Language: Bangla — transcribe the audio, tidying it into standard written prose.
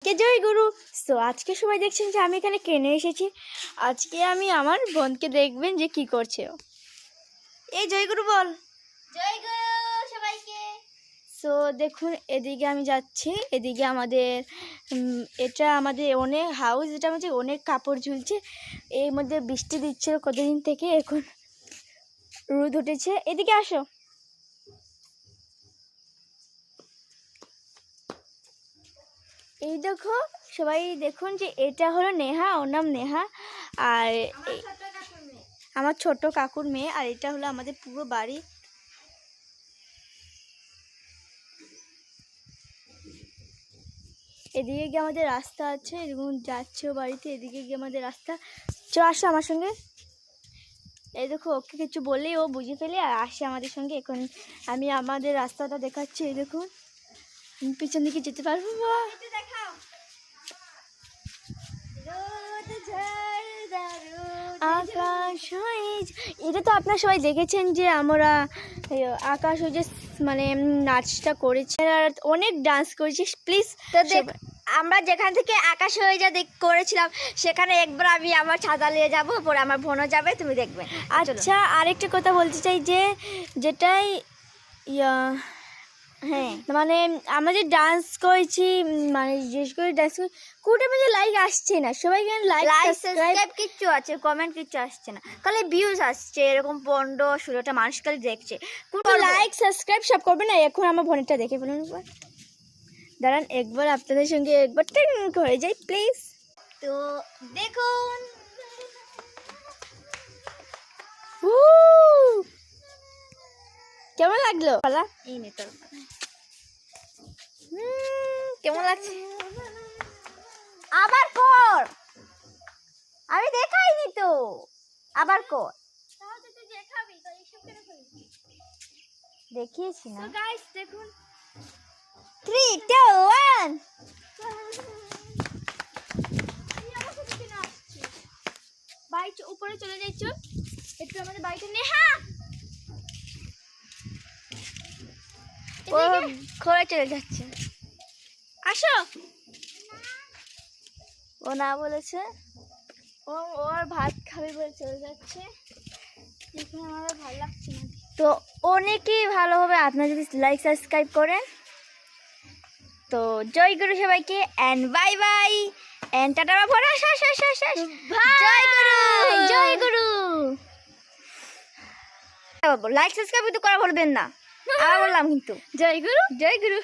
সবাইকে জয় গুরু। সো আজকে সবাই দেখছেন যে আমি এখানে ট্রেনে এসেছি। আজকে আমি আমার বোনকে দেখবেন যে কি করছে ও। এই জয় গুরু বল। জয় গুরু সবাইকে। সো দেখুন এদিকে আমি যাচ্ছি, এদিকে আমাদের এটা আমাদের অনেক হাউস, এটা মধ্যে অনেক কাপড় ঝুলছে। এর মধ্যে বৃষ্টি দিচ্ছিল কতদিন থেকে, এখন রোদ উঠেছে। এদিকে আসো। এই দেখো সবাই, দেখুন যে এটা হলো নেহা, ওর নাম নেহা। আর আমার ছোট কাকুর মেয়ে। আর এটা হলো আমাদের পুরো বাড়ি। এদিকে গিয়ে আমাদের রাস্তা আছে, এরকম যাচ্ছেও বাড়িতে। এদিকে গিয়ে আমাদের রাস্তা। চো আসো আমার সঙ্গে। এই দেখো ওকে কিছু বললেই ও বুঝে ফেলে আর আসে আমাদের সঙ্গে। এখন আমি আমাদের রাস্তাটা দেখাচ্ছি। এই দেখুন পিছন দিকে যেতে পারবো না। আকাশ হয়ে, এটা তো আপনারা সবাই দেখেছেন যে আমরা আকাশ হয়ে যে মানে নাচটা করেছি আর অনেক ডান্স করেছি। প্লিজ আমরা যেখান থেকে আকাশ হয়ে যা করেছিলাম সেখানে একবার আমি আমার ছাতা নিয়ে যাবো, পরে আমার বোনও যাবে, তুমি দেখবে। আচ্ছা আরেকটা কথা বলতে চাই যে যেটাই হ্যাঁ, মানে আমরা যে ডান্স করেছি, মানে বিশেষ করে ডান্স করি, কোটা মধ্যে লাইক আসছে না। সবাই লাইক সাবস্ক্রাইব কিচ্ছু আছে, কমেন্ট কিচ্ছু আসছে না, খালি ভিউজ আসছে। এরকম 15-16টা মানুষ খালি দেখছে। লাইক সাবস্ক্রাইব সব করবে না। এখন আমার বোনেরটা দেখে ফেলুন একবার। দাঁড়ান একবার আপনাদের সঙ্গে একবার করে যাই প্লিজ। তো দেখুন কেমন লাগলো পালা? এই নে তোর কেমন লাগছে? আবার কর, আমি দেখাইনি তো, আবার কর। দেখিয়েছি না। গাইস দেখুন 3, 2, 1। বাড়ি উপরে চলে যাচ্ছ একটু, আমাদের বাড়িতে নেহা ও ঘরে চলে যাচ্ছে। আসো। ও না বলেছে, ও ওর ভাত খাবে বলে চলে যাচ্ছে। এখানে আমার ভালো লাগছে না। তো অনেকেই ভালো হবে আপনারা যদি লাইক সাবস্ক্রাইব করেন। তো জয় গুরু সবাইকে, and bye bye, and tata বাবা। জয় গুরু, জয় গুরু। লাইক সাবস্ক্রাইব কিন্তু করা বলবেন না, আবার বললাম কিন্তু। জয় গুরু, জয় গুরু।